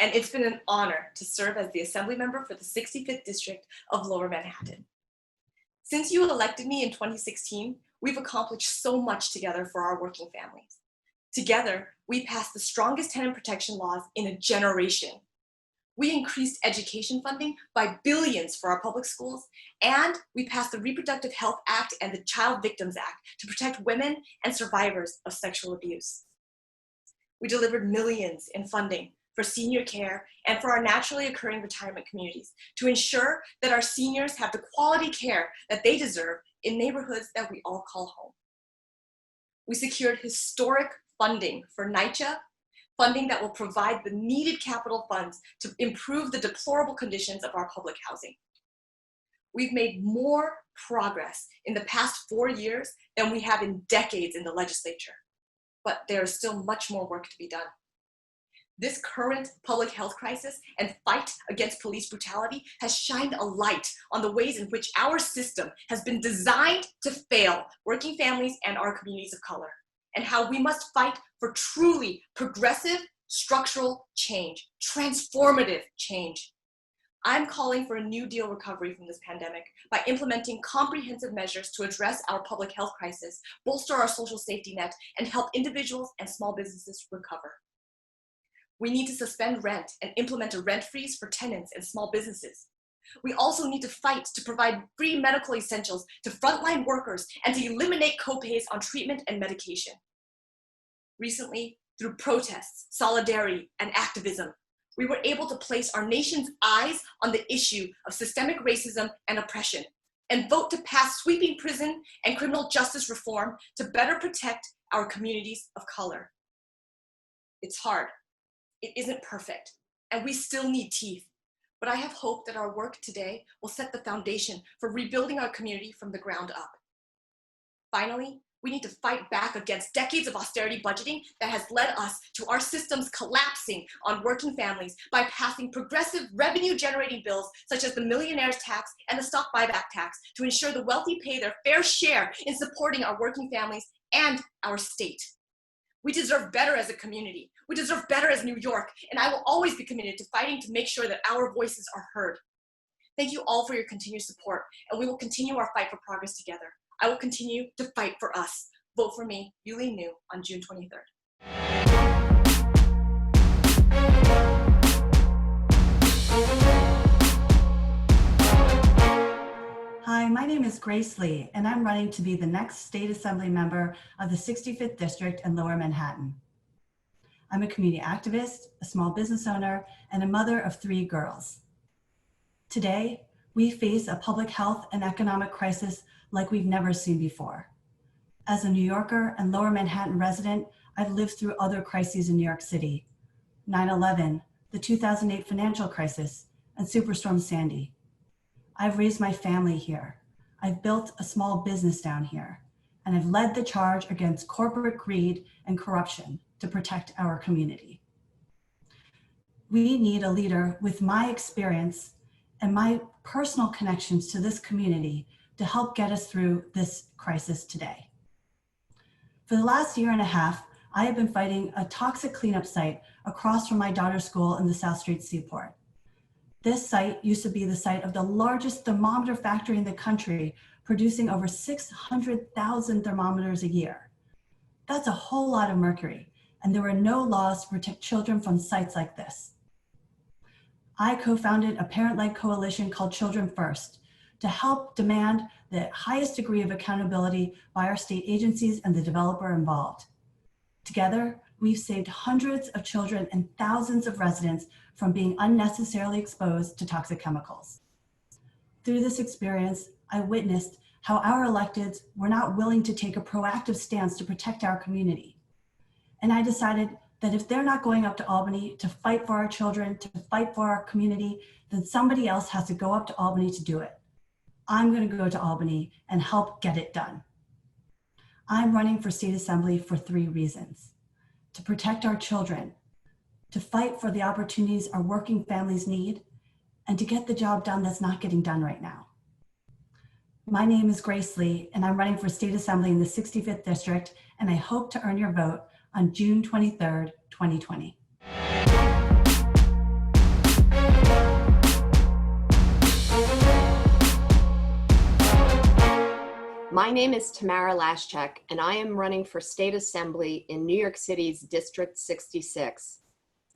and it's been an honor to serve as the Assembly Member for the 65th District of Lower Manhattan. Since you elected me in 2016, we've accomplished so much together for our working families. Together, we passed the strongest tenant protection laws in a generation. We increased education funding by billions for our public schools, and we passed the Reproductive Health Act and the Child Victims Act to protect women and survivors of sexual abuse. We delivered millions in funding for senior care and for our naturally occurring retirement communities to ensure that our seniors have the quality care that they deserve in neighborhoods that we all call home. We secured historic funding for NYCHA, funding that will provide the needed capital funds to improve the deplorable conditions of our public housing. We've made more progress in the past 4 years than we have in decades in the legislature, but there is still much more work to be done. This current public health crisis and fight against police brutality has shined a light on the ways in which our system has been designed to fail working families and our communities of color, and how we must fight for truly progressive structural change, transformative change. I'm calling for a New Deal recovery from this pandemic by implementing comprehensive measures to address our public health crisis, bolster our social safety net, and help individuals and small businesses recover. We need to suspend rent and implement a rent freeze for tenants and small businesses. We also need to fight to provide free medical essentials to frontline workers and to eliminate copays on treatment and medication. Recently, through protests, solidarity, and activism, we were able to place our nation's eyes on the issue of systemic racism and oppression and vote to pass sweeping prison and criminal justice reform to better protect our communities of color. It's hard. It isn't perfect, and we still need teeth, but I have hope that our work today will set the foundation for rebuilding our community from the ground up. Finally, we need to fight back against decades of austerity budgeting that has led us to our systems collapsing on working families by passing progressive revenue-generating bills such as the millionaire's tax and the stock buyback tax to ensure the wealthy pay their fair share in supporting our working families and our state. We deserve better as a community. We deserve better as New York, and I will always be committed to fighting to make sure that our voices are heard. Thank you all for your continued support, and we will continue our fight for progress together. I will continue to fight for us. Vote for me, YUH-LINE on June 23rd. Hi, my name is Grace Lee, and I'm running to be the next State Assembly member of the 65th District in Lower Manhattan. I'm a community activist, a small business owner, and a mother of 3 girls. Today, we face a public health and economic crisis like we've never seen before. As a New Yorker and Lower Manhattan resident, I've lived through other crises in New York City: 9/11, the 2008 financial crisis, and Superstorm Sandy. I've raised my family here. I've built a small business down here, and I've led the charge against corporate greed and corruption to protect our community. We need a leader with my experience and my personal connections to this community to help get us through this crisis today. For the last 1.5 years, I have been fighting a toxic cleanup site across from my daughter's school in the South Street Seaport. This site used to be the site of the largest thermometer factory in the country, producing over 600,000 thermometers a year. That's a whole lot of mercury, and there were no laws to protect children from sites like this. I co-founded a parent-led coalition called Children First to help demand the highest degree of accountability by our state agencies and the developer involved. Together, we've saved hundreds of children and thousands of residents from being unnecessarily exposed to toxic chemicals. Through this experience, I witnessed how our electeds were not willing to take a proactive stance to protect our community. And I decided that if they're not going up to Albany to fight for our children, to fight for our community, then somebody else has to go up to Albany to do it. I'm going to go to Albany and help get it done. I'm running for state assembly for 3 reasons: to protect our children, to fight for the opportunities our working families need, and to get the job done that's not getting done right now. My name is Grace Lee, and I'm running for state assembly in the 65th district, and I hope to earn your vote on June 23rd, 2020. My name is TAMARA LASHCHYK, and I am running for State Assembly in New York City's District 66.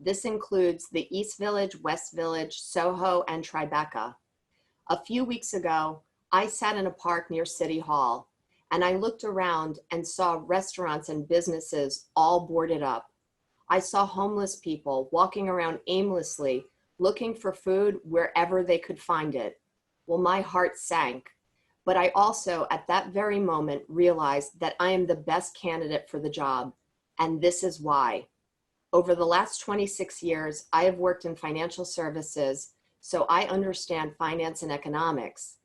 This includes the East Village, West Village, Soho, and Tribeca. A few weeks ago, I sat in a park near City Hall, and I looked around and saw restaurants and businesses all boarded up. I saw homeless people walking around aimlessly, looking for food wherever they could find it. Well, my heart sank. But I also, at that very moment, realized that I am the best candidate for the job, and this is why. Over the last 26 years, I have worked in financial services, so I understand finance and economics.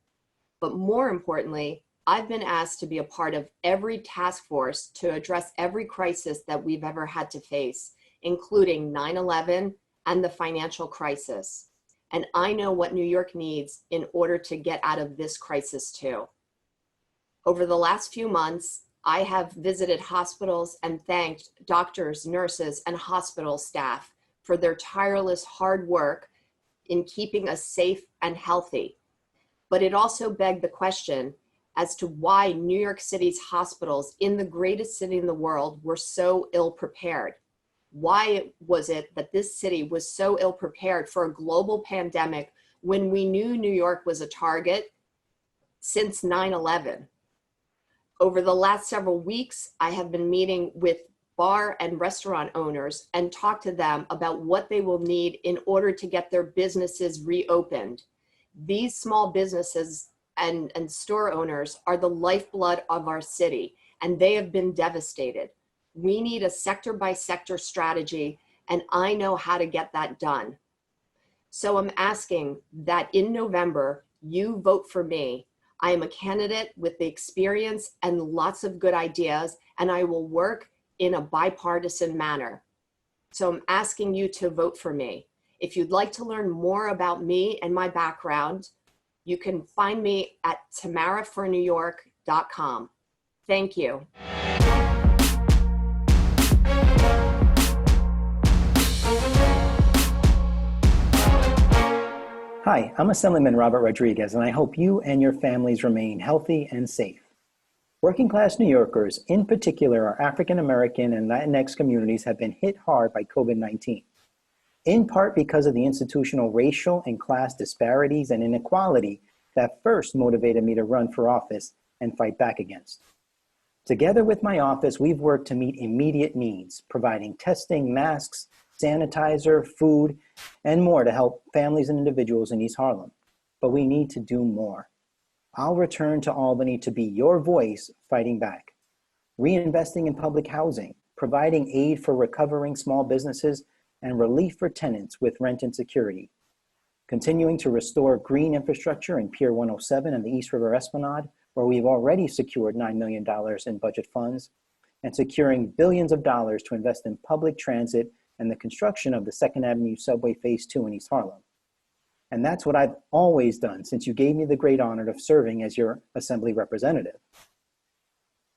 But more importantly, I've been asked to be a part of every task force to address every crisis that we've ever had to face, including 9/11 and the financial crisis. And I know what New York needs in order to get out of this crisis too. Over the last few months, I have visited hospitals and thanked doctors, nurses, and hospital staff for their tireless hard work in keeping us safe and healthy. But it also begged the question as to why New York City's hospitals in the greatest city in the world were so ill prepared. Why was it that this city was so ill prepared for a global pandemic when we knew New York was a target since 9/11? Over the last several weeks, I have been meeting with bar and restaurant owners and talked to them about what they will need in order to get their businesses reopened. These small businesses and store owners are the lifeblood of our city, and they have been devastated. We need a sector by sector strategy, and I know how to get that done. So I'm asking that in November, you vote for me. I am a candidate with the experience and lots of good ideas, and I will work in a bipartisan manner. So I'm asking you to vote for me. If you'd like to learn more about me and my background, you can find me at tamarafornewyork.com. Thank you. Hi, I'm Assemblyman Robert Rodriguez, and I hope you and your families remain healthy and safe. Working class New Yorkers, in particular our African American and Latinx communities, have been hit hard by COVID-19, in part because of the institutional racial and class disparities and inequality that first motivated me to run for office and fight back against. Together with my office, we've worked to meet immediate needs, providing testing, masks, sanitizer, food, and more to help families and individuals in East Harlem. But we need to do more. I'll return to Albany to be your voice fighting back. Reinvesting in public housing, providing aid for recovering small businesses, and relief for tenants with rent insecurity. Continuing to restore green infrastructure in Pier 107 and the East River Esplanade, where we've already secured $9 million in budget funds, and securing billions of dollars to invest in public transit and the construction of the 2nd Avenue Subway Phase 2 in East Harlem. And that's what I've always done since you gave me the great honor of serving as your Assembly representative.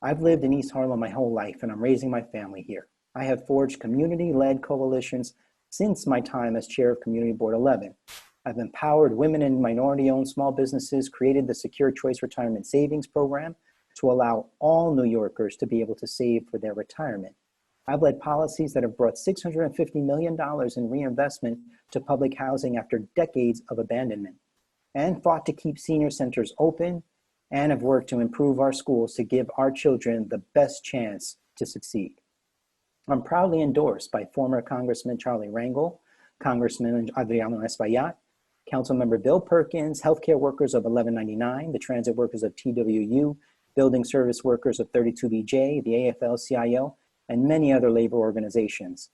I've lived in East Harlem my whole life, and I'm raising my family here. I have forged community-led coalitions since my time as chair of Community Board 11. I've empowered women and minority-owned small businesses, created the Secure Choice Retirement Savings Program to allow all New Yorkers to be able to save for their retirement. I've led policies that have brought $650 million in reinvestment to public housing after decades of abandonment, and fought to keep senior centers open, and have worked to improve our schools to give our children the best chance to succeed. I'm proudly endorsed by former Congressman Charlie Rangel, Congressman Adriano Espaillat, Councilmember Bill Perkins, healthcare workers of 1199, the transit workers of TWU, building service workers of 32BJ, the AFL-CIO, and many other labor organizations.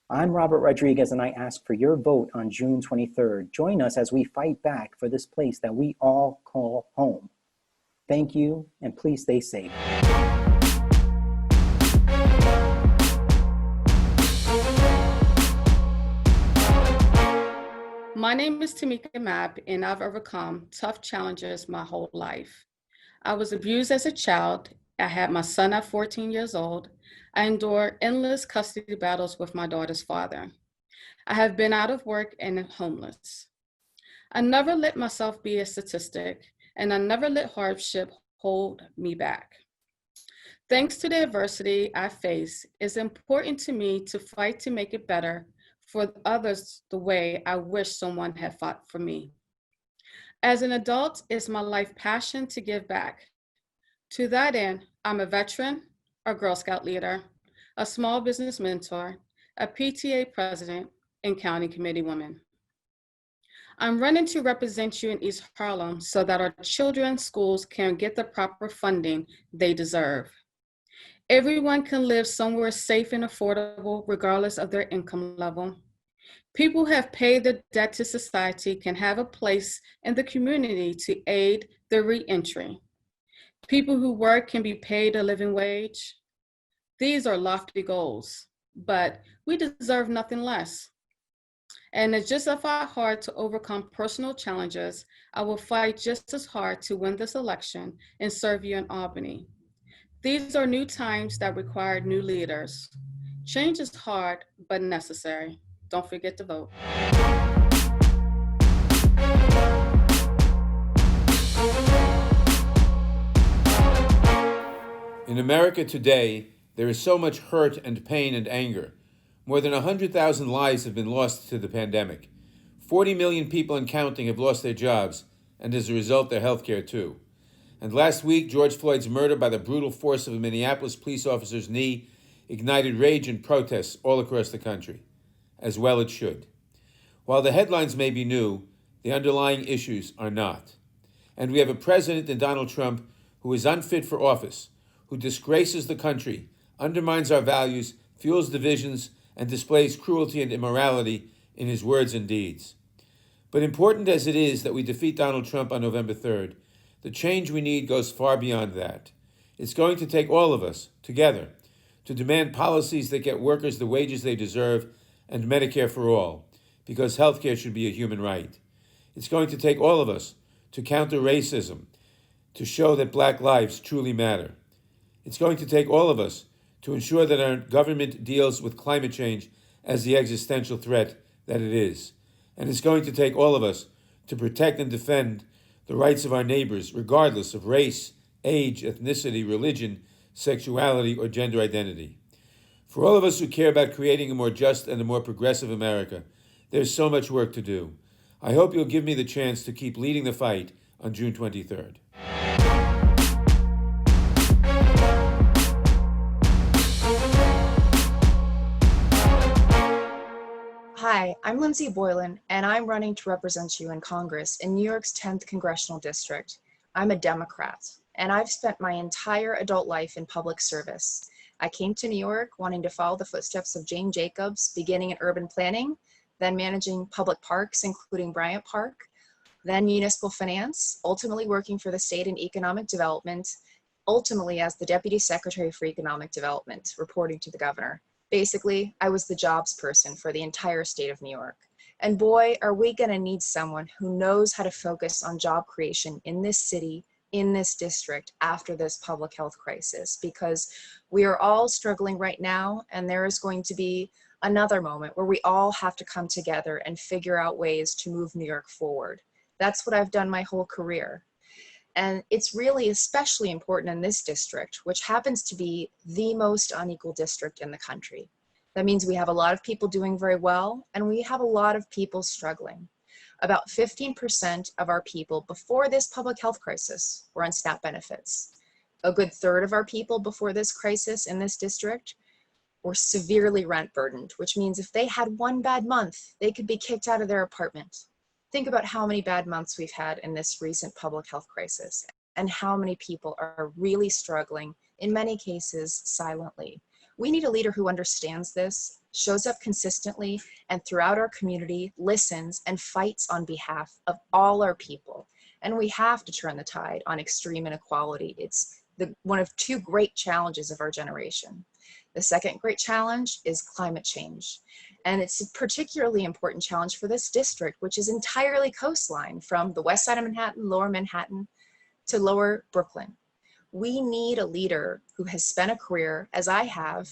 I'm Robert Rodriguez, and I ask for your vote on June 23rd. Join us as we fight back for this place that we all call home. Thank you, and please stay safe. My name is Tamika Mapp, and I've overcome tough challenges my whole life. I was abused as a child. I had my son at 14 years old. I endured endless custody battles with my daughter's father. I have been out of work and homeless. I never let myself be a statistic, and I never let hardship hold me back. Thanks to the adversity I face, it's important to me to fight to make it better for others the way I wish someone had fought for me. As an adult, it's my life passion to give back. To that end, I'm a veteran, a Girl Scout leader, a small business mentor, a PTA president, and county committee woman. I'm running to represent you in East Harlem so that our children's schools can get the proper funding they deserve. Everyone can live somewhere safe and affordable regardless of their income level. People who have paid their debt to society can have a place in the community to aid their re-entry. People who work can be paid a living wage. These are lofty goals, but we deserve nothing less. And it's just as hard to overcome personal challenges, I will fight just as hard to win this election and serve you in Albany. These are new times that require new leaders. Change is hard, but necessary. Don't forget to vote. In America today, there is so much hurt and pain and anger. More than 100,000 lives have been lost to the pandemic. 40 million people and counting have lost their jobs, and as a result, their health care too. And last week, George Floyd's murder by the brutal force of a Minneapolis police officer's knee ignited rage and protests all across the country. As well it should. While the headlines may be new, the underlying issues are not. And we have a president in Donald Trump who is unfit for office, who disgraces the country, undermines our values, fuels divisions, and displays cruelty and immorality in his words and deeds. But important as it is that we defeat Donald Trump on November 3rd, the change we need goes far beyond that. It's going to take all of us, together, to demand policies that get workers the wages they deserve and Medicare for all, because health care should be a human right. It's going to take all of us to counter racism, to show that Black lives truly matter. It's going to take all of us to ensure that our government deals with climate change as the existential threat that it is. And it's going to take all of us to protect and defend the rights of our neighbors, regardless of race, age, ethnicity, religion, sexuality, or gender identity. For all of us who care about creating a more just and a more progressive America, there's so much work to do. I hope you'll give me the chance to keep leading the fight on June 23rd. Hi, I'm Lindsay Boylan, and I'm running to represent you in Congress in New York's 10th Congressional District. I'm a Democrat, and I've spent my entire adult life in public service. I came to New York wanting to follow the footsteps of Jane Jacobs, beginning in urban planning, then managing public parks, including Bryant Park, then municipal finance, ultimately working for the state in economic development, ultimately as the Deputy Secretary for Economic Development, reporting to the governor. Basically, I was the jobs person for the entire state of New York. And boy, are we gonna need someone who knows how to focus on job creation in this city, in this district, after this public health crisis, because we are all struggling right now, and there is going to be another moment where we all have to come together and figure out ways to move New York forward. That's what I've done my whole career. And it's really especially important in this district, which happens to be the most unequal district in the country. That means we have a lot of people doing very well, and we have a lot of people struggling. About 15% of our people before this public health crisis were on SNAP benefits. A good third of our people before this crisis in this district were severely rent burdened, which means if they had one bad month, they could be kicked out of their apartment. Think about how many bad months we've had in this recent public health crisis and how many people are really struggling, in many cases silently. We need a leader who understands this, shows up consistently and throughout our community, listens and fights on behalf of all our people. And we have to turn the tide on extreme inequality. It's one of two great challenges of our generation. The second great challenge is climate change. And it's a particularly important challenge for this district, which is entirely coastline from the west side of Manhattan, lower Manhattan, to lower Brooklyn. We need a leader who has spent a career, as I have,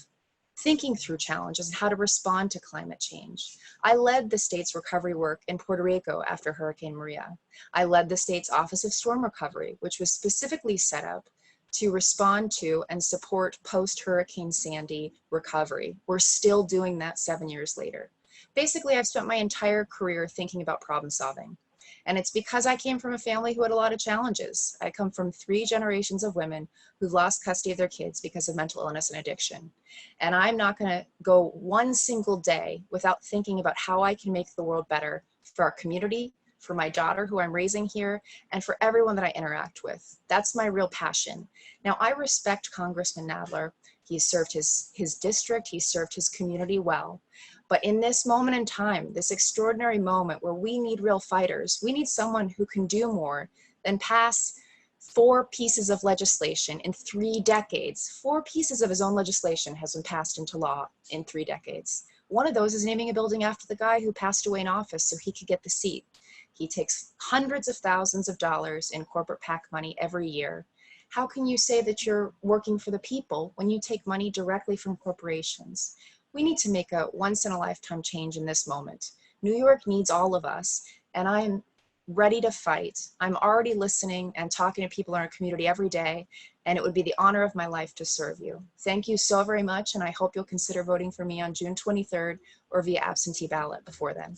thinking through challenges and how to respond to climate change. I led the state's recovery work in Puerto Rico after Hurricane Maria. I led the state's Office of Storm Recovery, which was specifically set up to respond to and support post-Hurricane Sandy recovery. We're still doing that 7 years later. Basically, I've spent my entire career thinking about problem solving. And it's because I came from a family who had a lot of challenges. I come from 3 generations of women who've lost custody of their kids because of mental illness and addiction. And I'm not gonna go one single day without thinking about how I can make the world better for our community, for my daughter who I'm raising here, and for everyone that I interact with. That's my real passion. Now, I respect Congressman Nadler. He's served his district, he's served his community well. But in this moment in time, this extraordinary moment where we need real fighters, we need someone who can do more than pass 4 pieces of legislation in 3 decades. 4 pieces of his own legislation has been passed into law in 3 decades. One of those is naming a building after the guy who passed away in office so he could get the seat. He takes hundreds of thousands of dollars in corporate PAC money every year. How can you say that you're working for the people when you take money directly from corporations? We need to make a once-in-a-lifetime change in this moment. New York needs all of us, and I'm ready to fight. I'm already listening and talking to people in our community every day, and it would be the honor of my life to serve you. Thank you so very much, and I hope you'll consider voting for me on June 23rd or via absentee ballot before then.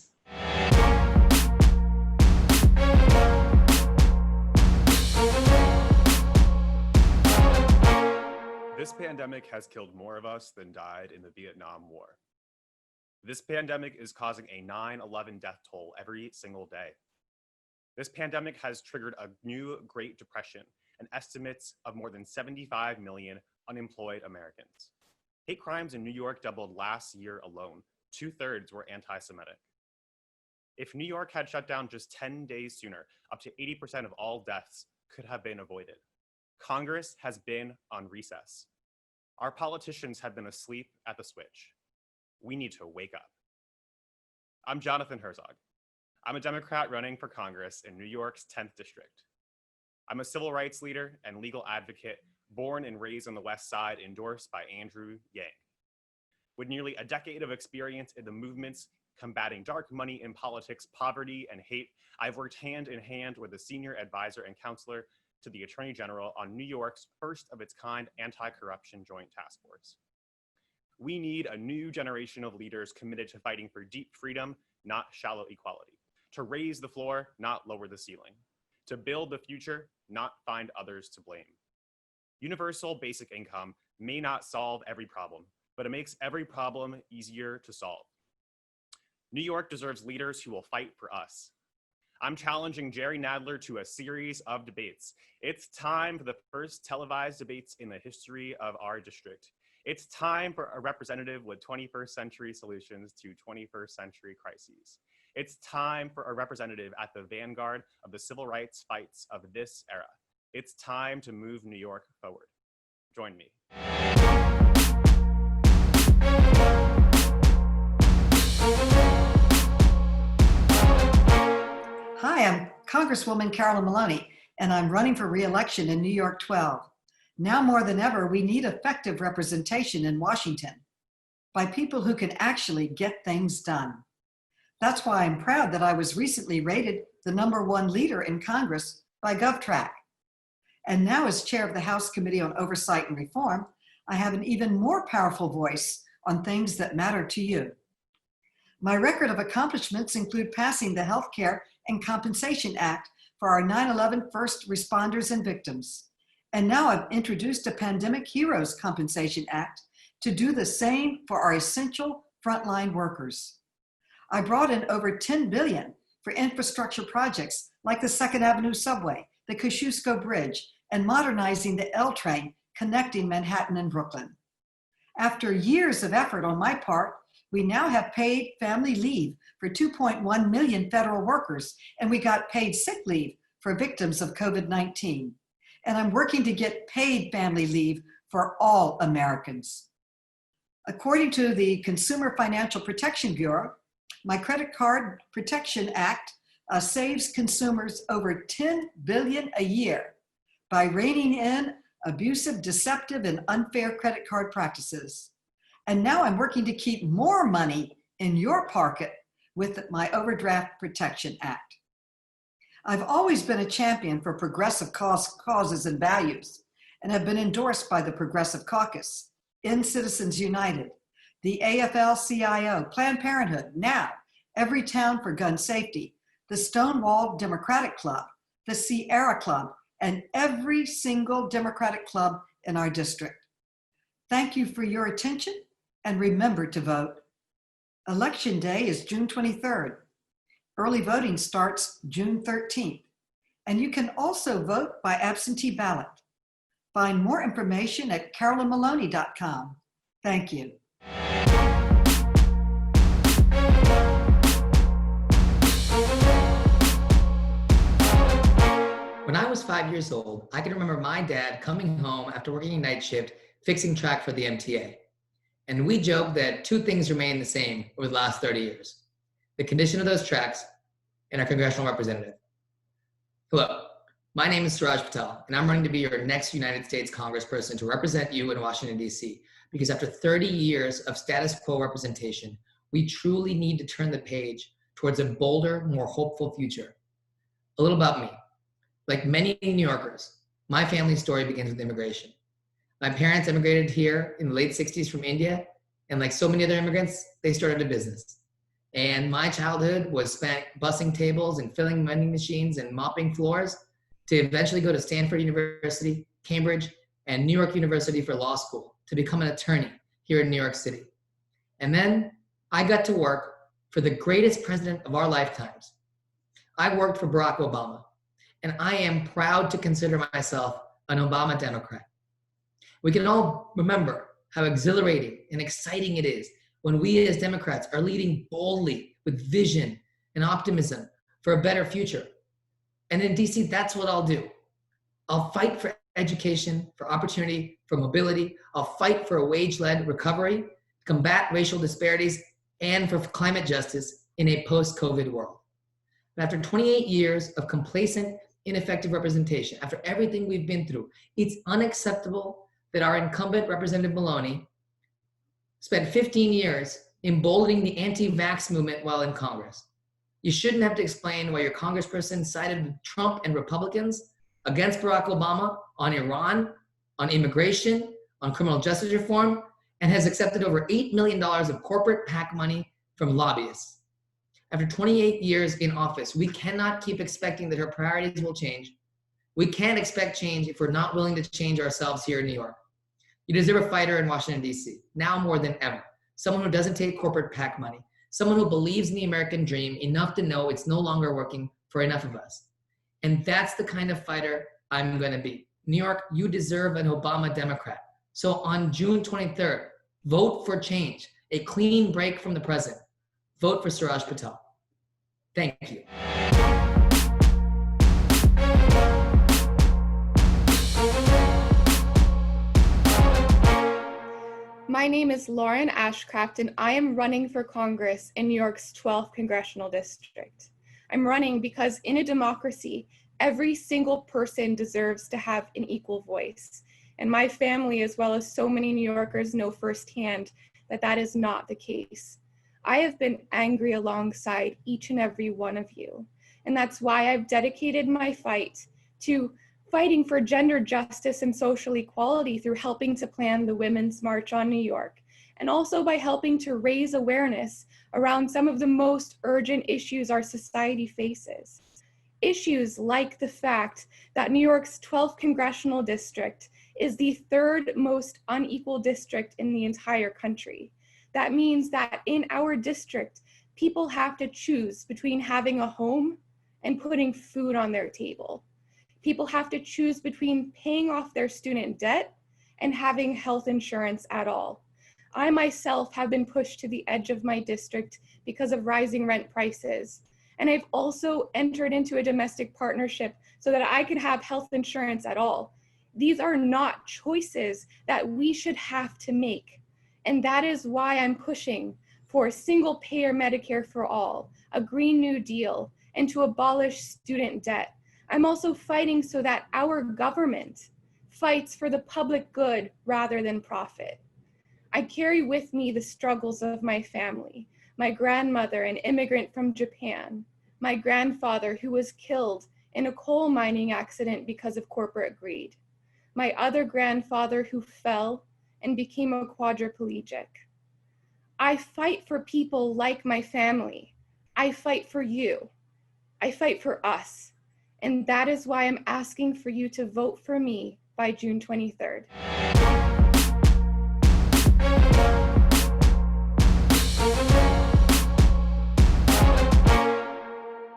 This pandemic has killed more of us than died in the Vietnam War. This pandemic is causing a 9/11 death toll every single day. This pandemic has triggered a new Great Depression and estimates of more than 75 million unemployed Americans. Hate crimes in New York doubled last year alone. 2/3 were anti-Semitic. If New York had shut down just 10 days sooner, up to 80% of all deaths could have been avoided. Congress has been on recess. Our politicians have been asleep at the switch. We need to wake up. I'm Jonathan Herzog. I'm a Democrat running for Congress in New York's 10th district. I'm a civil rights leader and legal advocate born and raised on the West Side, endorsed by Andrew Yang. With nearly a decade of experience in the movements combating dark money in politics, poverty, and hate, I've worked hand in hand with a senior advisor and counselor to the Attorney General on New York's first of its kind anti-corruption joint task force. We need a new generation of leaders committed to fighting for deep freedom, not shallow equality, to raise the floor, not lower the ceiling, to build the future, not find others to blame. Universal basic income may not solve every problem, but it makes every problem easier to solve. New York deserves leaders who will fight for us. I'm challenging Jerry Nadler to a series of debates. It's time for the first televised debates in the history of our district. It's time for a representative with 21st century solutions to 21st century crises. It's time for a representative at the vanguard of the civil rights fights of this era. It's time to move New York forward. Join me. Hi, I'm Congresswoman Carolyn Maloney, and I'm running for re-election in New York 12. Now more than ever, we need effective representation in Washington by people who can actually get things done. That's why I'm proud that I was recently rated the #1 leader in Congress by GovTrack. And now as chair of the House Committee on Oversight and Reform, I have an even more powerful voice on things that matter to you. My record of accomplishments include passing the Healthcare and Compensation Act for our 9/11 first responders and victims. And now I've introduced a Pandemic Heroes Compensation Act to do the same for our essential frontline workers. I brought in over $10 billion for infrastructure projects like the 2nd Avenue subway, the Kosciuszko Bridge, and modernizing the L train connecting Manhattan and Brooklyn. After years of effort on my part, we now have paid family leave for 2.1 million federal workers, and we got paid sick leave for victims of COVID-19. And I'm working to get paid family leave for all Americans. According to the Consumer Financial Protection Bureau, my Credit Card Protection Act saves consumers over $10 billion a year by reining in abusive, deceptive, and unfair credit card practices. And now I'm working to keep more money in your pocket with my Overdraft Protection Act. I've always been a champion for progressive causes and values, and have been endorsed by the Progressive Caucus, In Citizens United, the AFL-CIO, Planned Parenthood, NOW, Every Town for Gun Safety, the Stonewall Democratic Club, the Sierra Club, and every single Democratic club in our district. Thank you for your attention, and remember to vote. Election Day is June 23rd. Early voting starts June 13th, and you can also vote by absentee ballot. Find more information at carolynmaloney.com. Thank you. When I was 5 years old, I can remember my dad coming home after working a night shift, fixing track for the MTA. And we joked that two things remain the same over the last 30 years: the condition of those tracks and our congressional representative. Hello, my name is Suraj Patel, and I'm running to be your next United States Congressperson to represent you in Washington, D.C. Because after 30 years of status quo representation, we truly need to turn the page towards a bolder, more hopeful future. A little about me. Like many New Yorkers, my family's story begins with immigration. My parents immigrated here in the late 60s from India, and like so many other immigrants, they started a business. And my childhood was spent bussing tables and filling vending machines and mopping floors to eventually go to Stanford University, Cambridge, and New York University for law school to become an attorney here in New York City. And then I got to work for the greatest president of our lifetimes. I worked for Barack Obama, and I am proud to consider myself an Obama Democrat. We can all remember how exhilarating and exciting it is when we as Democrats are leading boldly with vision and optimism for a better future. And in DC, that's what I'll do. I'll fight for education, for opportunity, for mobility. I'll fight for a wage-led recovery, combat racial disparities, and for climate justice in a post-COVID world. And after 28 years of complacent, ineffective representation, after everything we've been through, it's unacceptable that our incumbent Representative Maloney spent 15 years emboldening the anti-vax movement while in Congress. You shouldn't have to explain why your congressperson sided with Trump and Republicans against Barack Obama on Iran, on immigration, on criminal justice reform, and has accepted over $8 million of corporate PAC money from lobbyists. After 28 years in office, we cannot keep expecting that her priorities will change. We can't expect change if we're not willing to change ourselves here in New York. You deserve a fighter in Washington, D.C., now more than ever. Someone who doesn't take corporate PAC money. Someone who believes in the American dream enough to know it's no longer working for enough of us. And that's the kind of fighter I'm going to be. New York, you deserve an Obama Democrat. So on June 23rd, vote for change, a clean break from the present. Vote for Suraj Patel. Thank you. My name is Lauren ASHCRAFT, and I am running for Congress in New York's 12th Congressional District. I'm running because in a democracy, every single person deserves to have an equal voice. And my family, as well as so many New Yorkers, know firsthand that that is not the case. I have been angry alongside each and every one of you. And that's why I've dedicated my fight to fighting for gender justice and social equality through helping to plan the Women's March on New York, and also by helping to raise awareness around some of the most urgent issues our society faces. Issues like the fact that New York's 12th Congressional District is the third most unequal district in the entire country. That means that in our district, people have to choose between having a home and putting food on their table. People have to choose between paying off their student debt and having health insurance at all. I myself have been pushed to the edge of my district because of rising rent prices. And I've also entered into a domestic partnership so that I can have health insurance at all. These are not choices that we should have to make. And that is why I'm pushing for single payer Medicare for all, a Green New Deal, and to abolish student debt. I'm also fighting so that our government fights for the public good rather than profit. I carry with me the struggles of my family, my grandmother, an immigrant from Japan, my grandfather who was killed in a coal mining accident because of corporate greed, my other grandfather who fell and became a quadriplegic. I fight for people like my family. I fight for you. I fight for us. And that is why I'm asking for you to vote for me by June 23rd.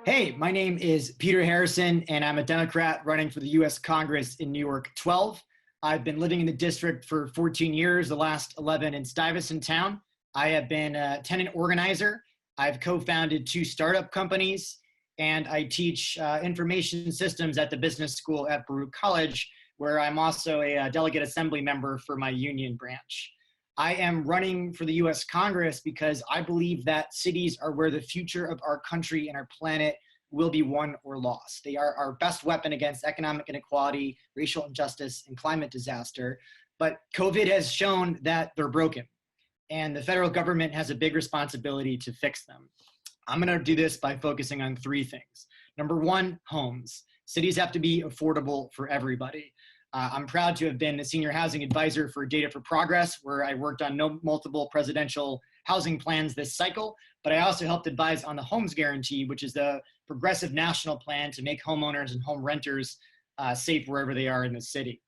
Hey, my name is Peter Harrison, and I'm a Democrat running for the U.S. Congress in New York 12. I've been living in the district for 14 years, the last 11 in Stuyvesant Town. I have been a tenant organizer. I've co-founded 2 startup companies, and I teach information systems at the business school at Baruch College, where I'm also a delegate assembly member for my union branch. I am running for the US Congress because I believe that cities are where the future of our country and our planet will be won or lost. They are our best weapon against economic inequality, racial injustice, and climate disaster. But COVID has shown that they're broken, and the federal government has a big responsibility to fix them. I'm gonna do this by focusing on 3 things. Number 1, homes. Cities have to be affordable for everybody. I'm proud to have been a senior housing advisor for Data for Progress, where I worked on multiple presidential housing plans this cycle, but I also helped advise on the Homes Guarantee, which is the progressive national plan to make homeowners and home renters safe wherever they are in the city.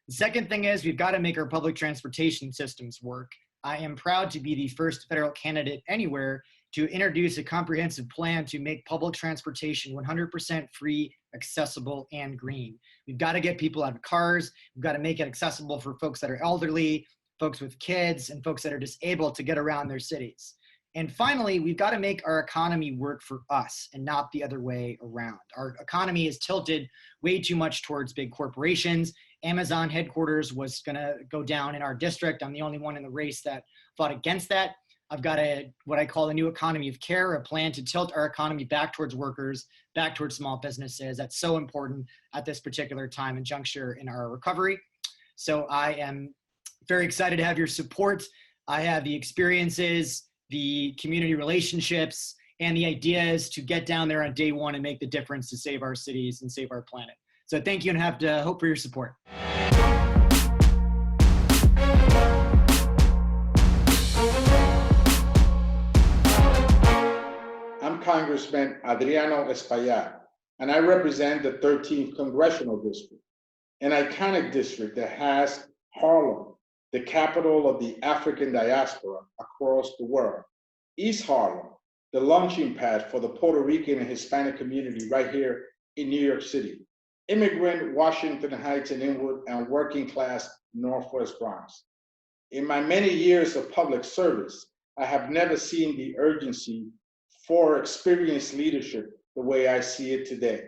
The second thing is we've got to make our public transportation systems work. I am proud to be the first federal candidate anywhere to introduce a comprehensive plan to make public transportation 100% free, accessible, and green. We've got to get people out of cars. We've got to make it accessible for folks that are elderly, folks with kids, and folks that are disabled to get around their cities. And finally, we've got to make our economy work for us and not the other way around. Our economy is tilted way too much towards big corporations. Amazon headquarters was going to go down in our district. I'm the only one in the race that fought against that. I've got what I call a new economy of care, a plan to tilt our economy back towards workers, back towards small businesses. That's so important at this particular time and juncture in our recovery. So I am very excited to have your support. I have the experiences, the community relationships, and the ideas to get down there on day 1 and make the difference to save our cities and save our planet. So thank you, and have to hope for your support. I'm Congressman Adriano Espaillat, and I represent the 13th Congressional District, an iconic district that has Harlem, the capital of the African diaspora across the world. East Harlem, the launching pad for the Puerto Rican and Hispanic community right here in New York City. Immigrant Washington Heights and Inwood, and working class Northwest Bronx. In my many years of public service, I have never seen the urgency for experienced leadership the way I see it today.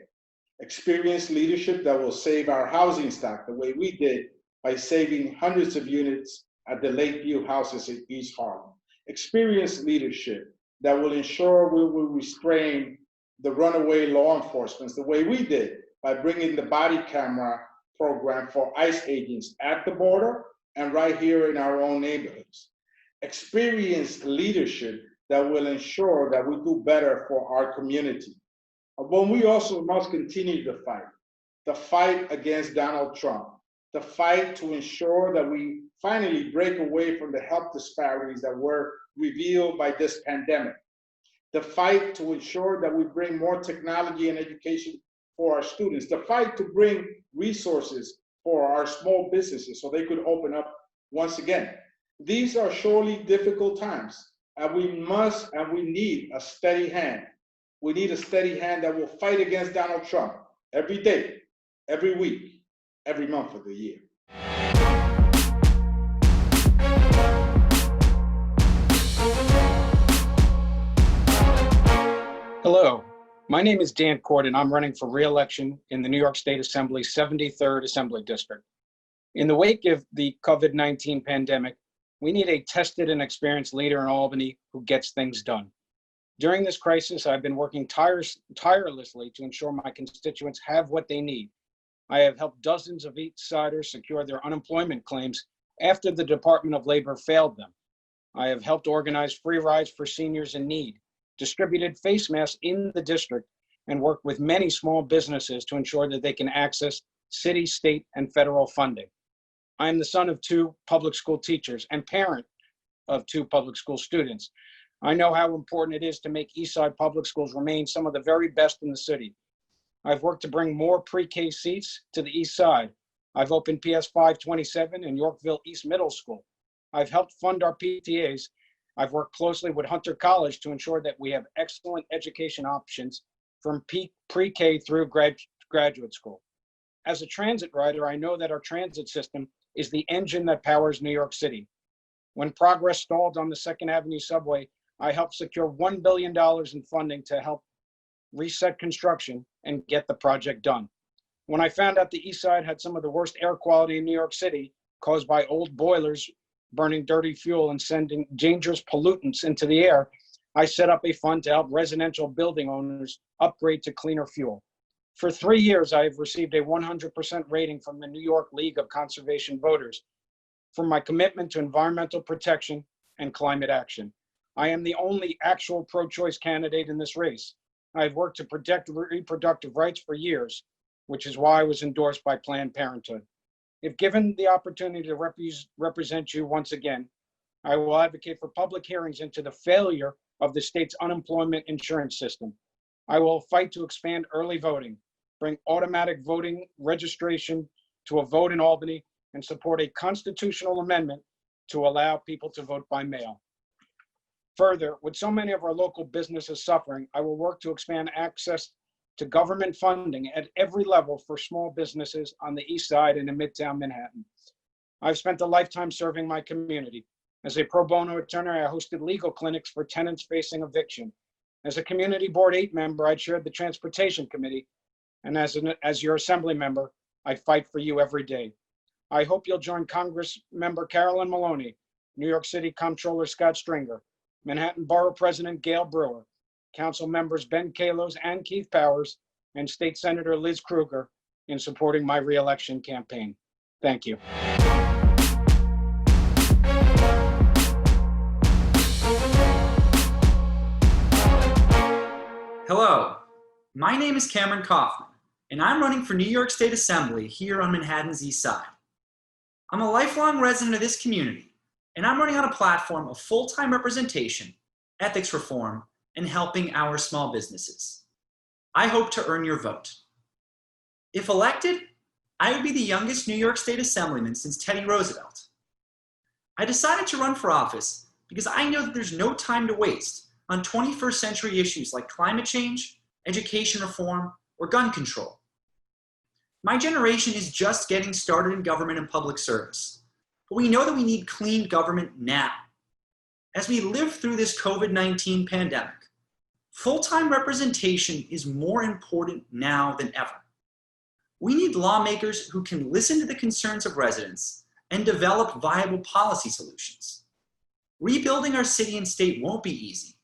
Experienced leadership that will save our housing stock the way we did by saving hundreds of units at the Lakeview houses in East Harlem. Experienced leadership that will ensure we will restrain the runaway law enforcement the way we did by bringing the body camera program for ICE agents at the border and right here in our own neighborhoods. Experienced leadership that will ensure that we do better for our community. But we also must continue the fight against Donald Trump, the fight to ensure that we finally break away from the health disparities that were revealed by this pandemic, the fight to ensure that we bring more technology and education for our students, the fight to bring resources for our small businesses so they could open up once again. These are surely difficult times, and we must and we need a steady hand. We need a steady hand that will fight against Donald Trump every day, every week, every month of the year. Hello, my name is Dan Court, and I'm running for re-election in the New York State Assembly's 73rd Assembly District. In the wake of the COVID-19 pandemic, we need a tested and experienced leader in Albany who gets things done. During this crisis, I've been working tirelessly to ensure my constituents have what they need. I have helped dozens of East Siders secure their unemployment claims after the Department of Labor failed them. I have helped organize free rides for seniors in need, distributed face masks in the district, and worked with many small businesses to ensure that they can access city, state, and federal funding. I am the son of 2 public school teachers and parent of 2 public school students. I know how important it is to make Eastside Public Schools remain some of the very best in the city. I've worked to bring more pre-K seats to the East Side. I've opened PS 527 in Yorkville East Middle School. I've helped fund our PTAs. I've worked closely with Hunter College to ensure that we have excellent education options from pre-K through graduate school. As a transit rider, I know that our transit system is the engine that powers New York City. When progress stalled on the 2nd Avenue subway, I helped secure $1 billion in funding to help reset construction and get the project done. When I found out the East Side had some of the worst air quality in New York City, caused by old boilers burning dirty fuel and sending dangerous pollutants into the air, I set up a fund to help residential building owners upgrade to cleaner fuel. For 3 years, I have received a 100% rating from the New York League of Conservation Voters for my commitment to environmental protection and climate action. I am the only actual pro-choice candidate in this race. I have worked to protect reproductive rights for years, which is why I was endorsed by Planned Parenthood. If given the opportunity to represent you once again, I will advocate for public hearings into the failure of the state's unemployment insurance system. I will fight to expand early voting, bring automatic voting registration to a vote in Albany, and support a constitutional amendment to allow people to vote by mail. Further, with so many of our local businesses suffering, I will work to expand access to government funding at every level for small businesses on the East Side and in Midtown Manhattan. I've spent a lifetime serving my community. As a pro bono attorney, I hosted legal clinics for tenants facing eviction. As a Community Board 8 member, I chaired the Transportation Committee. And as your Assembly member, I fight for you every day. I hope you'll join Congress member Carolyn Maloney, New York City Comptroller Scott Stringer, Manhattan Borough President Gail Brewer, Council members Ben Kalos and Keith Powers, and State Senator Liz Krueger in supporting my re-election campaign. Thank you. Hello, my name is Cameron KOFFMAN, and I'm running for New York State Assembly here on Manhattan's East Side. I'm a lifelong resident of this community, and I'm running on a platform of full-time representation, ethics reform, and helping our small businesses. I hope to earn your vote. If elected, I would be the youngest New York State Assemblyman since Teddy Roosevelt. I decided to run for office because I know that there's no time to waste on 21st century issues like climate change, education reform, or gun control. My generation is just getting started in government and public service, but we know that we need clean government now. As we live through this COVID-19 pandemic, full-time representation is more important now than ever. We need lawmakers who can listen to the concerns of residents and develop viable policy solutions. Rebuilding our city and state won't be easy,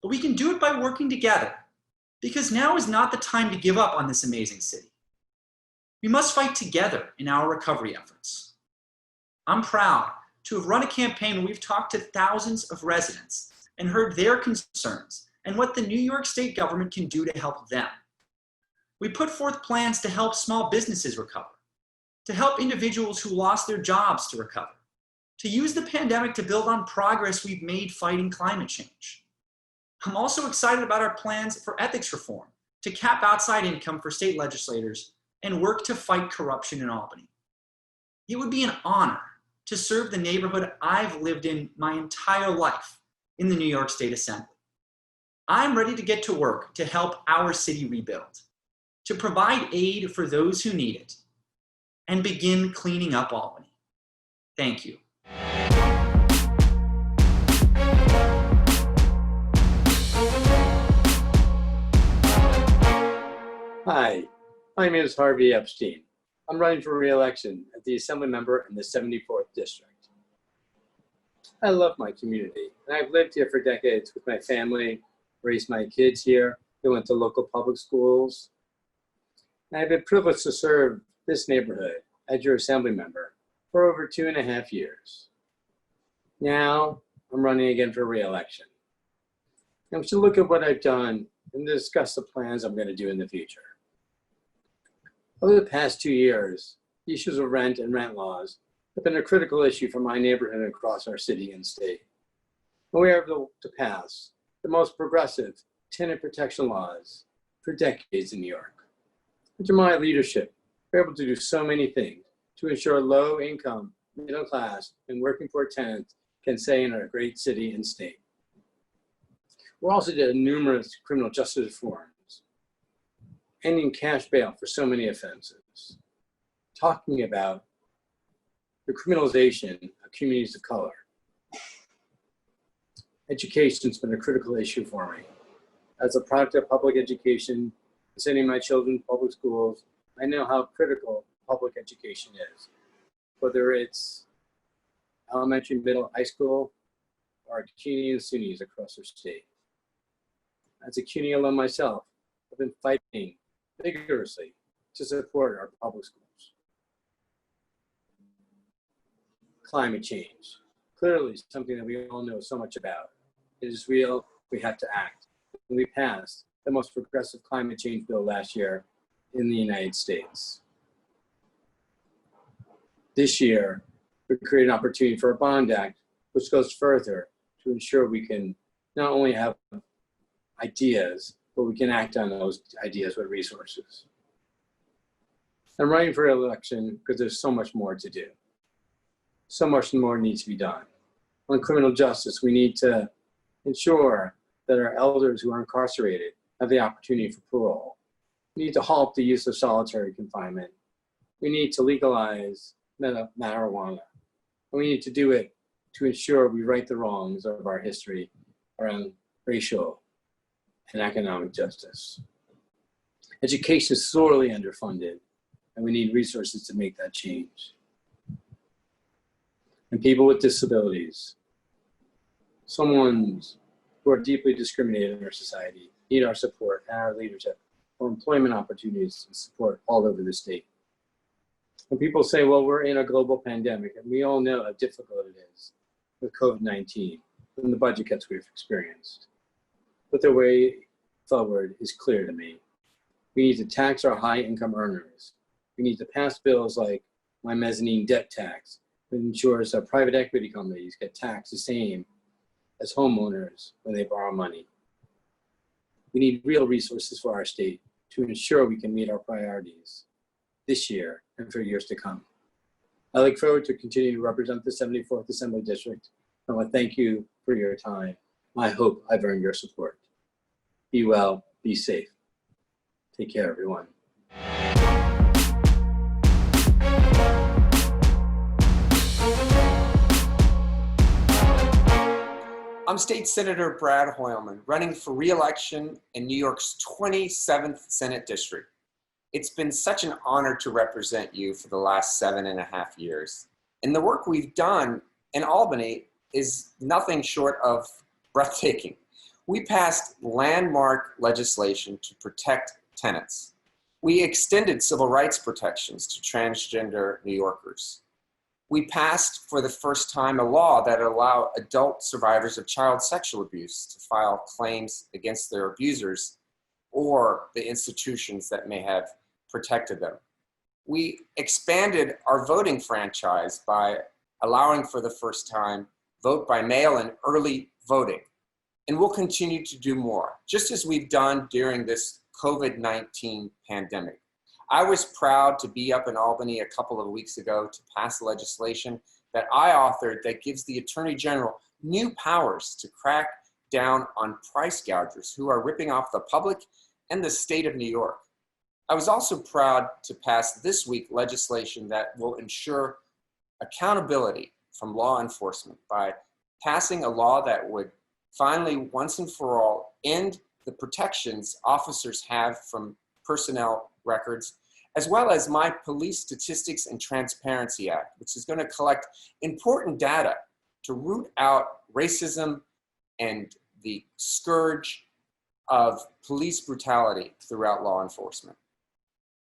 but we can do it by working together, because now is not the time to give up on this amazing city. We must fight together in our recovery efforts. I'm proud to have run a campaign where we've talked to thousands of residents and heard their concerns and what the New York State government can do to help them. We put forth plans to help small businesses recover, to help individuals who lost their jobs to recover, to use the pandemic to build on progress we've made fighting climate change. I'm also excited about our plans for ethics reform, to cap outside income for state legislators and work to fight corruption in Albany. It would be an honor to serve the neighborhood I've lived in my entire life in the New York State Assembly. I'm ready to get to work to help our city rebuild, to provide aid for those who need it, and begin cleaning up Albany. Thank you. Hi, my name is Harvey Epstein. I'm running for re-election as the Assembly member in the 74th District. I love my community, and I've lived here for decades with my family, raised my kids here. They went to local public schools. And I've been privileged to serve this neighborhood as your Assembly member for over 2.5 years. Now I'm running again for re-election. And we should look at what I've done and discuss the plans I'm going to do in the future. Over the past 2 years, the issues of rent and rent laws have been a critical issue for my neighborhood and across our city and state. We were able to pass the most progressive tenant protection laws for decades in New York. Under my leadership, we're able to do so many things to ensure low-income, middle-class, and working-poor tenants can stay in our great city and state. We also did numerous criminal justice reforms, ending cash bail for so many offenses, talking about the criminalization of communities of color. Education's been a critical issue for me. As a product of public education, sending my children to public schools, I know how critical public education is, whether it's elementary, middle, high school, or CUNY and SUNYs across our state. As a CUNY alum myself, I've been fighting vigorously to support our public schools. Climate change, clearly something that we all know so much about. It is real, we have to act. And we passed the most progressive climate change bill last year in the United States. This year, we create an opportunity for a bond act, which goes further to ensure we can not only have ideas, but we can act on those ideas with resources. I'm running for election because there's so much more to do. So much more needs to be done. On criminal justice, we need to ensure that our elders who are incarcerated have the opportunity for parole. We need to halt the use of solitary confinement. We need to legalize marijuana. And we need to do it to ensure we right the wrongs of our history around racial and economic justice. Education is sorely underfunded, and we need resources to make that change. And people with disabilities, someone who are deeply discriminated in our society, need our support and our leadership for employment opportunities and support all over the state. When people say, well, we're in a global pandemic, and we all know how difficult it is with COVID-19 and the budget cuts we've experienced. But the way forward is clear to me. We need to tax our high income earners. We need to pass bills like my mezzanine debt tax, that ensures that private equity companies get taxed the same as homeowners when they borrow money. We need real resources for our state to ensure we can meet our priorities this year and for years to come. I look forward to continuing to represent the 74th Assembly District. I want to thank you for your time. I hope I've earned your support. Be well, be safe. Take care, everyone. I'm State Senator Brad HOYLMAN, running for re-election in New York's 27th Senate District. It's been such an honor to represent you for the last 7.5 years. And the work we've done in Albany is nothing short of breathtaking. We passed landmark legislation to protect tenants. We extended civil rights protections to transgender New Yorkers. We passed for the first time a law that allowed adult survivors of child sexual abuse to file claims against their abusers or the institutions that may have protected them. We expanded our voting franchise by allowing for the first time vote by mail and early voting. And we'll continue to do more, just as we've done during this COVID-19 pandemic. I was proud to be up in Albany a couple of weeks ago to pass legislation that I authored that gives the Attorney General new powers to crack down on price gougers who are ripping off the public and the state of New York. I was also proud to pass this week legislation that will ensure accountability from law enforcement by passing a law that would finally, once and for all, end the protections officers have from personnel records, as well as my Police Statistics and Transparency Act, which is going to collect important data to root out racism and the scourge of police brutality throughout law enforcement.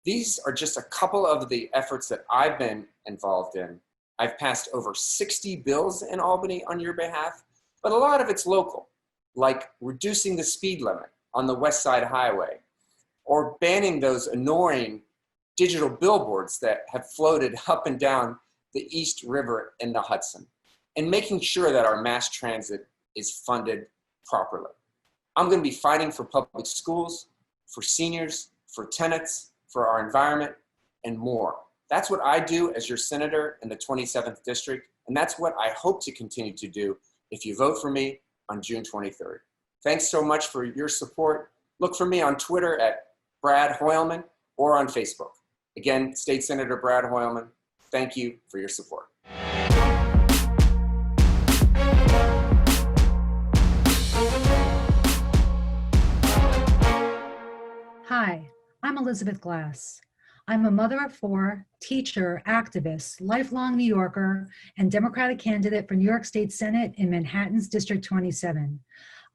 These are just a couple of the efforts that I've been involved in. I've passed over 60 bills in Albany on your behalf, but a lot of it's local, like reducing the speed limit on the West Side Highway, or banning those annoying digital billboards that have floated up and down the East River and the Hudson, and making sure that our mass transit is funded properly. I'm going to be fighting for public schools, for seniors, for tenants, for our environment, and more. That's what I do as your senator in the 27th district, and that's what I hope to continue to do if you vote for me on June 23rd. Thanks so much for your support. Look for me on Twitter at Brad HOYLMAN or on Facebook. Again, State Senator Brad HOYLMAN, thank you for your support. Hi, I'm Elizabeth Glass. I'm a mother of four, teacher, activist, lifelong New Yorker, and Democratic candidate for New York State Senate in Manhattan's District 27.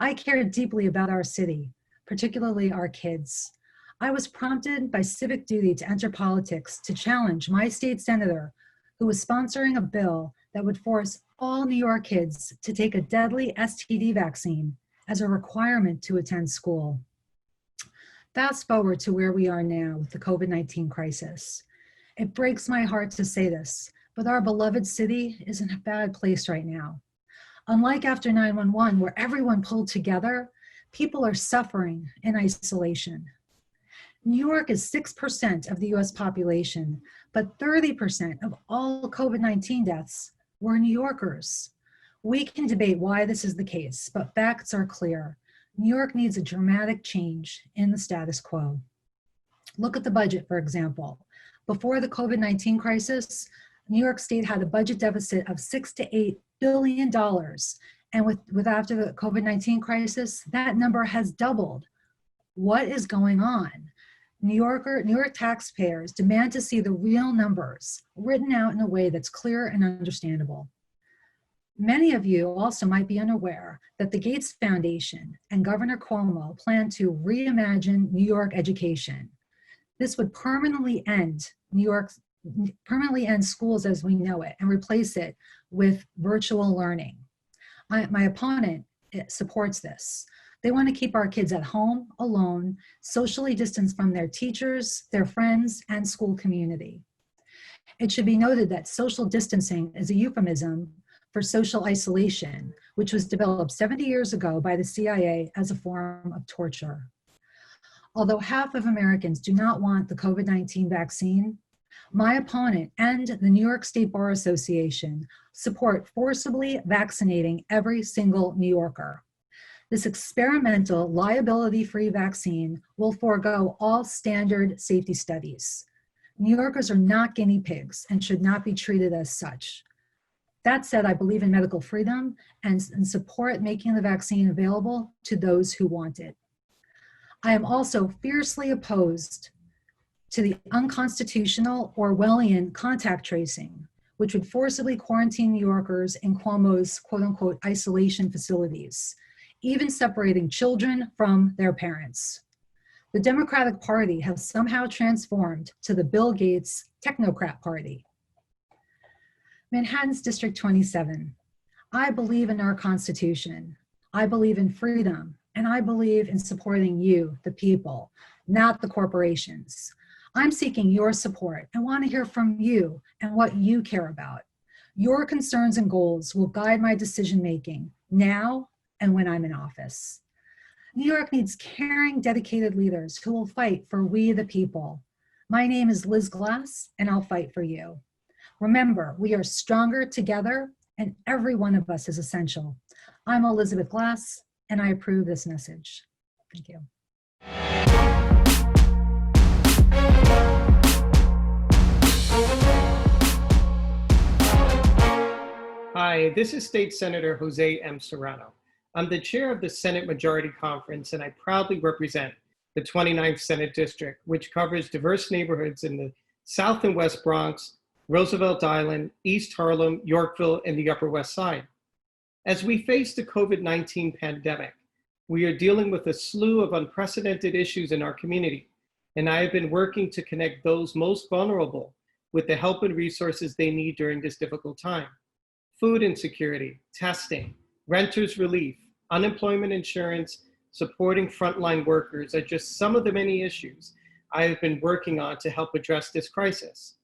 I care deeply about our city, particularly our kids. I was prompted by civic duty to enter politics to challenge my state senator, who was sponsoring a bill that would force all New York kids to take a deadly STD vaccine as a requirement to attend school. Fast forward to where we are now with the COVID-19 crisis. It breaks my heart to say this, but our beloved city is in a bad place right now. Unlike after 9/11, where everyone pulled together, people are suffering in isolation. New York is 6% of the US population, but 30% of all COVID-19 deaths were New Yorkers. We can debate why this is the case, but facts are clear. New York needs a dramatic change in the status quo. Look at the budget, for example. Before the COVID-19 crisis, New York State had a budget deficit of $6 to $8 billion. And with after the COVID-19 crisis, that number has doubled. What is going on? New York taxpayers demand to see the real numbers written out in a way that's clear and understandable. Many of you also might be unaware that the Gates Foundation and Governor Cuomo plan to reimagine New York education. This would permanently end schools as we know it and replace it with virtual learning. My opponent supports this. They want to keep our kids at home, alone, socially distanced from their teachers, their friends, and school community. It should be noted that social distancing is a euphemism for social isolation, which was developed 70 years ago by the CIA as a form of torture. Although half of Americans do not want the COVID-19 vaccine, my opponent and the New York State Bar Association support forcibly vaccinating every single New Yorker. This experimental, liability-free vaccine will forego all standard safety studies. New Yorkers are not guinea pigs and should not be treated as such. That said, I believe in medical freedom and support making the vaccine available to those who want it. I am also fiercely opposed to the unconstitutional Orwellian contact tracing, which would forcibly quarantine New Yorkers in Cuomo's quote-unquote isolation facilities, even separating children from their parents. The Democratic Party has somehow transformed to the Bill Gates technocrat party. Manhattan's District 27. I believe in our Constitution. I believe in freedom, and I believe in supporting you, the people, not the corporations. I'm seeking your support and want to hear from you and what you care about. Your concerns and goals will guide my decision-making now and when I'm in office. New York needs caring, dedicated leaders who will fight for we the people. My name is Liz Glass, and I'll fight for you. Remember, we are stronger together, and every one of us is essential. I'm Elizabeth Glass, and I approve this message. Thank you. Hi, this is State Senator Jose M. Serrano. I'm the chair of the Senate Majority Conference, and I proudly represent the 29th Senate District, which covers diverse neighborhoods in the South and West Bronx, Roosevelt Island, East Harlem, Yorkville, and the Upper West Side. As we face the COVID-19 pandemic, we are dealing with a slew of unprecedented issues in our community, and I have been working to connect those most vulnerable with the help and resources they need during this difficult time. Food insecurity, testing, renters relief, unemployment insurance, supporting frontline workers are just some of the many issues I have been working on to help address this crisis.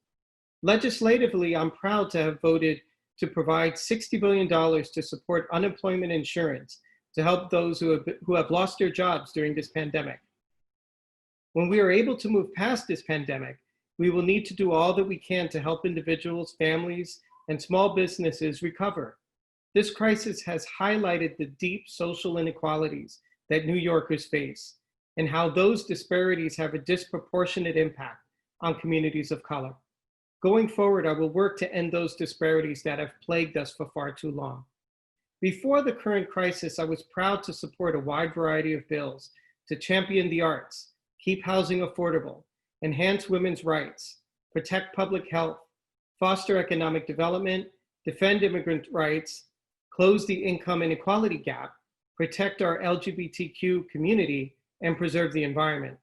Legislatively, I'm proud to have voted to provide $60 billion to support unemployment insurance to help those who have lost their jobs during this pandemic. When we are able to move past this pandemic, we will need to do all that we can to help individuals, families, and small businesses recover. This crisis has highlighted the deep social inequalities that New Yorkers face and how those disparities have a disproportionate impact on communities of color. Going forward, I will work to end those disparities that have plagued us for far too long. Before the current crisis, I was proud to support a wide variety of bills to champion the arts, keep housing affordable, enhance women's rights, protect public health, foster economic development, defend immigrant rights, close the income inequality gap, protect our LGBTQ community, and preserve the environment.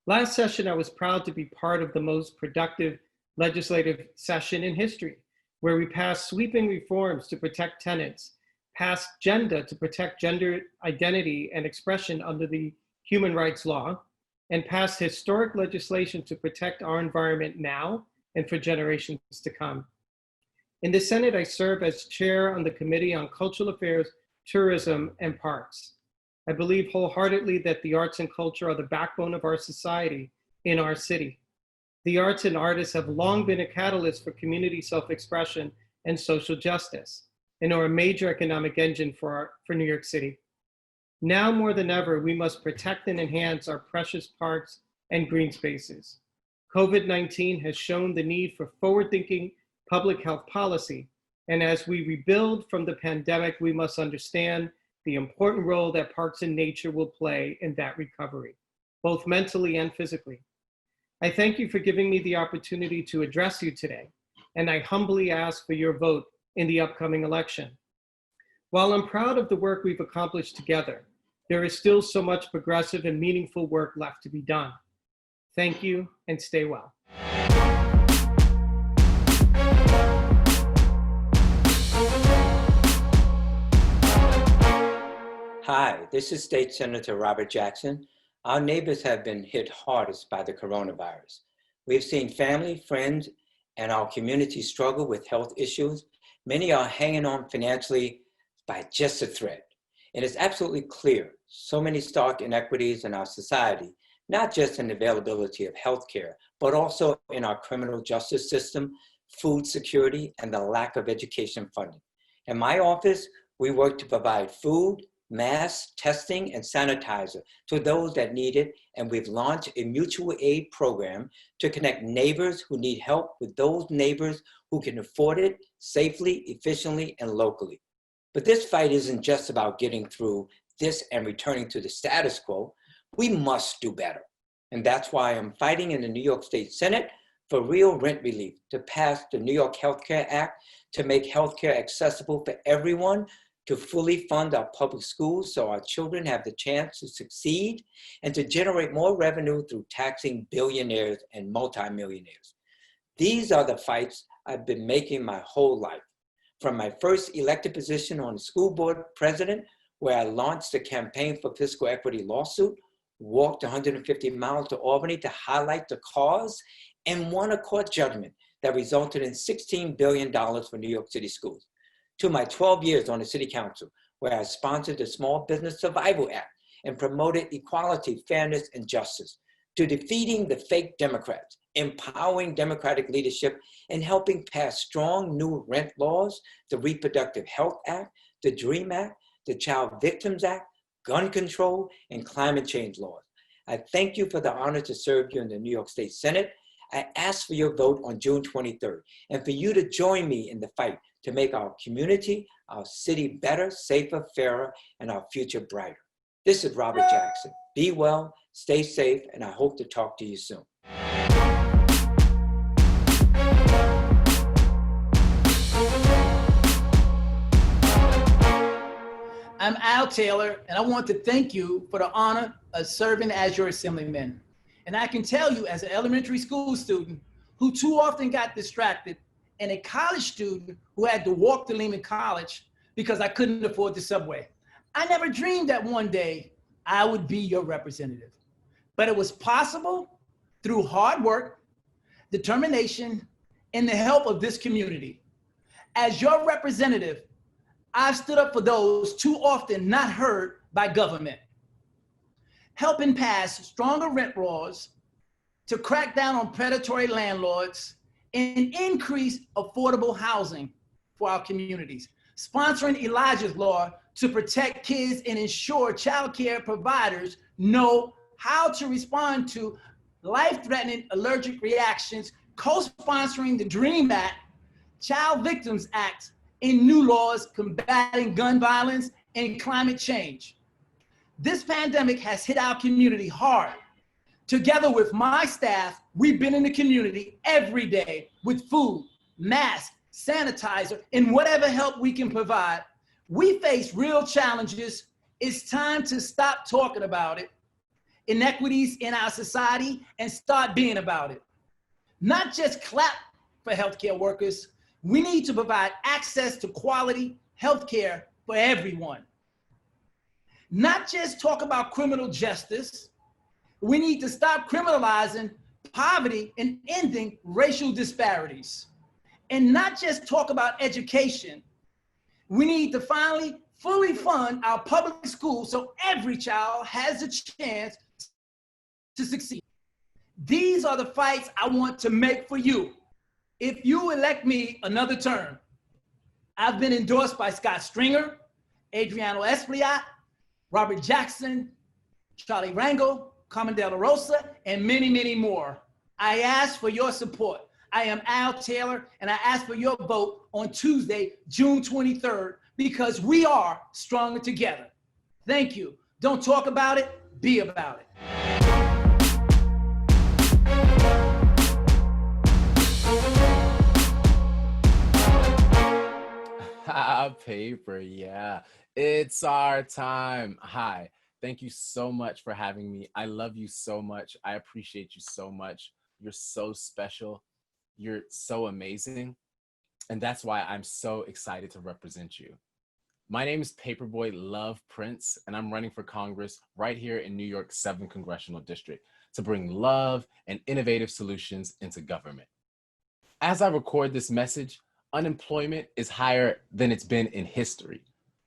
Last session, I was proud to be part of the most productive legislative session in history, where we passed sweeping reforms to protect tenants, passed GENDA to protect gender identity and expression under the human rights law, and passed historic legislation to protect our environment now and for generations to come. In the Senate, I serve as chair on the Committee on Cultural Affairs, Tourism, and Parks. I believe wholeheartedly that the arts and culture are the backbone of our society in our city. The arts and artists have long been a catalyst for community self-expression and social justice, and are a major economic engine for New York City. Now more than ever, we must protect and enhance our precious parks and green spaces. COVID-19 has shown the need for forward-thinking public health policy, and as we rebuild from the pandemic, we must understand the important role that parks and nature will play in that recovery, both mentally and physically. I thank you for giving me the opportunity to address you today, and I humbly ask for your vote in the upcoming election. While I'm proud of the work we've accomplished together, there is still so much progressive and meaningful work left to be done. Thank you, and stay well. Hi, this is State Senator Robert Jackson. Our neighbors have been hit hardest by the coronavirus. We've seen family, friends, and our community struggle with health issues. Many are hanging on financially by just a thread. And it's absolutely clear so many stark inequities in our society, not just in the availability of healthcare, but also in our criminal justice system, food security, and the lack of education funding. In my office, we work to provide food, masks, testing, and sanitizer to those that need it, and we've launched a mutual aid program to connect neighbors who need help with those neighbors who can afford it safely, efficiently, and locally. But this fight isn't just about getting through this and returning to the status quo. We must do better. And that's why I'm fighting in the New York State Senate for real rent relief, to pass the New York Healthcare Act, to make healthcare accessible for everyone, to fully fund our public schools so our children have the chance to succeed, and to generate more revenue through taxing billionaires and multimillionaires. These are the fights I've been making my whole life. From my first elected position on the school board president, where I launched the Campaign for Fiscal Equity lawsuit, walked 150 miles to Albany to highlight the cause, and won a court judgment that resulted in $16 billion for New York City schools. To my 12 years on the city council, where I sponsored the Small Business Survival Act and promoted equality, fairness, and justice, to defeating the fake Democrats, empowering Democratic leadership, and helping pass strong new rent laws, the Reproductive Health Act, the DREAM Act, the Child Victims Act, gun control, and climate change laws. I thank you for the honor to serve you in the New York State Senate. I ask for your vote on June 23rd, and for you to join me in the fight to make our community, our city better, safer, fairer, and our future brighter. This is Robert Jackson. Be well, stay safe, and I hope to talk to you soon. I'm Al Taylor, and I want to thank you for the honor of serving as your assemblyman. And I can tell you, as an elementary school student who too often got distracted, and a college student who had to walk to Lehman College because I couldn't afford the subway. I never dreamed that one day I would be your representative, but it was possible through hard work, determination, and the help of this community. As your representative, I've stood up for those too often not heard by government, helping pass stronger rent laws to crack down on predatory landlords and increase affordable housing for our communities, sponsoring Elijah's Law to protect kids and ensure child care providers know how to respond to life-threatening allergic reactions, co-sponsoring the DREAM Act, Child Victims Act, and new laws combating gun violence and climate change. This pandemic has hit our community hard. Together with my staff, we've been in the community every day with food, masks, sanitizer, and whatever help we can provide. We face real challenges. It's time to stop talking about it, inequities in our society, and start being about it. Not just clap for healthcare workers. We need to provide access to quality healthcare for everyone. Not just talk about criminal justice. We need to stop criminalizing poverty and ending racial disparities. And not just talk about education. We need to finally fully fund our public schools so every child has a chance to succeed. These are the fights I want to make for you. If you elect me another term, I've been endorsed by Scott Stringer, Adriano Espliat, Robert Jackson, Charlie Rangel, Carmen De La Rosa, and many, many more. I ask for your support. I am Al Taylor, and I ask for your vote on Tuesday, June 23rd, because we are stronger together. Thank you. Don't talk about it, be about it. Paper, yeah. It's our time. Hi. Thank you so much for having me. I love you so much. I appreciate you so much. You're so special. You're so amazing. And that's why I'm so excited to represent you. My name is Paperboy Love Prince, and I'm running for Congress right here in New York's 7th Congressional District to bring love and innovative solutions into government. As I record this message, unemployment is higher than it's been in history.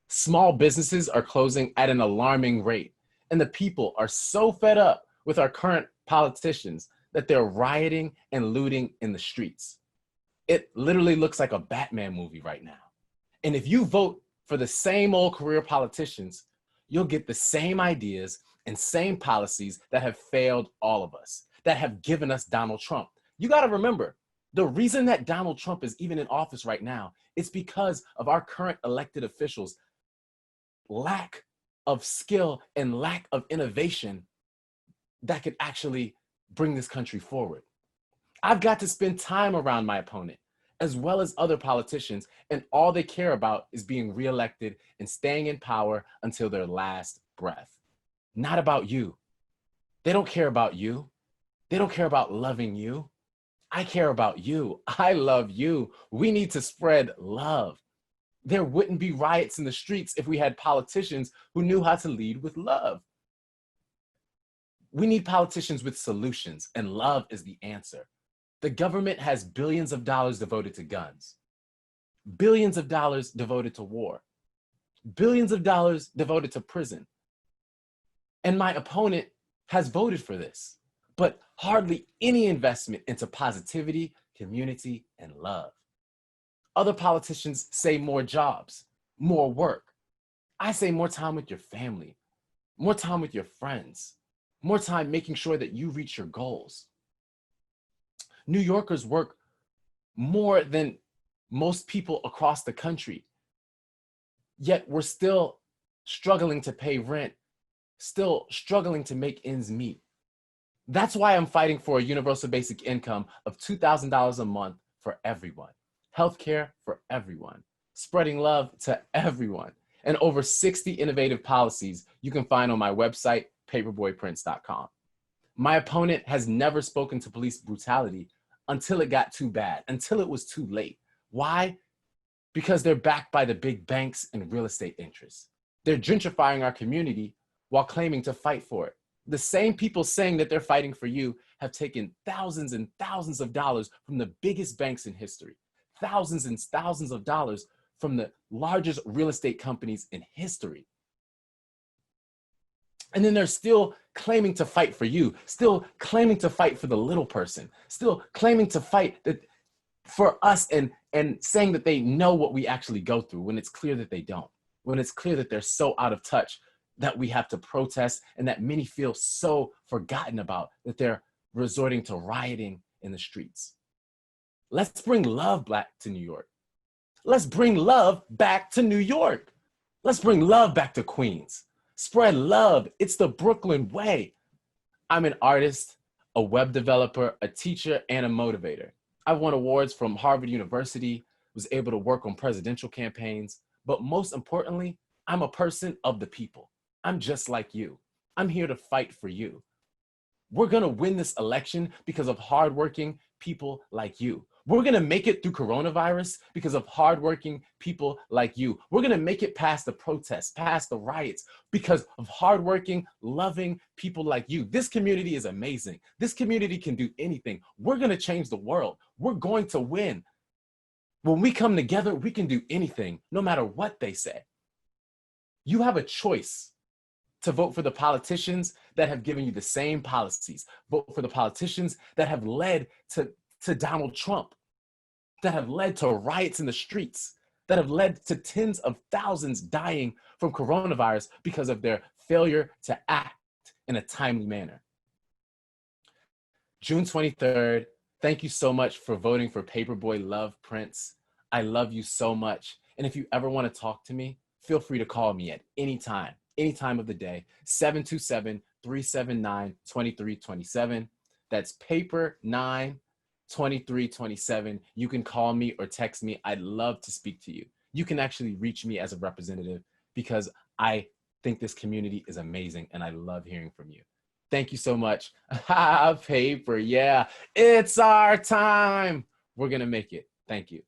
Small businesses are closing at an alarming rate, and the people are so fed up with our current politicians that they're rioting and looting in the streets. It literally looks like a Batman movie right now. And if you vote for the same old career politicians, you'll get the same ideas and same policies that have failed all of us, that have given us Donald Trump. You got to remember, the reason that Donald Trump is even in office right now is because of our current elected officials' lack of skill and lack of innovation that could actually bring this country forward. I've got to spend time around my opponent, as well as other politicians, and all they care about is being reelected and staying in power until their last breath. Not about you. They don't care about you. They don't care about loving you. I care about you. I love you. We need to spread love. There wouldn't be riots in the streets if we had politicians who knew how to lead with love. We need politicians with solutions, and love is the answer. The government has billions of dollars devoted to guns, billions of dollars devoted to war, billions of dollars devoted to prison. And my opponent has voted for this, but hardly any investment into positivity, community, and love. Other politicians say more jobs, more work. I say more time with your family, more time with your friends, more time making sure that you reach your goals. New Yorkers work more than most people across the country, yet we're still struggling to pay rent, still struggling to make ends meet. That's why I'm fighting for a universal basic income of $2,000 a month for everyone, healthcare for everyone, spreading love to everyone, and over 60 innovative policies you can find on my website, paperboyprince.com. My opponent has never spoken to police brutality until it got too bad, until it was too late. Why? Because they're backed by the big banks and real estate interests. They're gentrifying our community while claiming to fight for it. The same people saying that they're fighting for you have taken thousands and thousands of dollars from the biggest banks in history, thousands and thousands of dollars from the largest real estate companies in history. And then they're still claiming to fight for you, still claiming to fight for the little person, still claiming to fight for us and saying that they know what we actually go through when it's clear that they don't, when it's clear that they're so out of touch that we have to protest and that many feel so forgotten about that they're resorting to rioting in the streets. Let's bring love back to New York. Let's bring love back to New York. Let's bring love back to Queens. Spread love. It's the Brooklyn way. I'm an artist, a web developer, a teacher, and a motivator. I've won awards from Harvard University, was able to work on presidential campaigns, but most importantly, I'm a person of the people. I'm just like you. I'm here to fight for you. We're gonna win this election because of hardworking people like you. We're gonna make it through coronavirus because of hardworking people like you. We're gonna make it past the protests, past the riots, because of hardworking, loving people like you. This community is amazing. This community can do anything. We're gonna change the world. We're going to win. When we come together, we can do anything, no matter what they say. You have a choice to vote for the politicians that have given you the same policies. Vote for the politicians that have led to Donald Trump, that have led to riots in the streets, that have led to tens of thousands dying from coronavirus because of their failure to act in a timely manner. June 23rd, thank you so much for voting for Paperboy Love Prince. I love you so much. And if you ever want to talk to me, feel free to call me at any time of the day, 727-379-2327. That's paper 92327. You can call me or text me. I'd love to speak to you. You can actually reach me as a representative because I think this community is amazing and I love hearing from you. Thank you so much. Paper, yeah, it's our time. We're gonna make it. Thank you.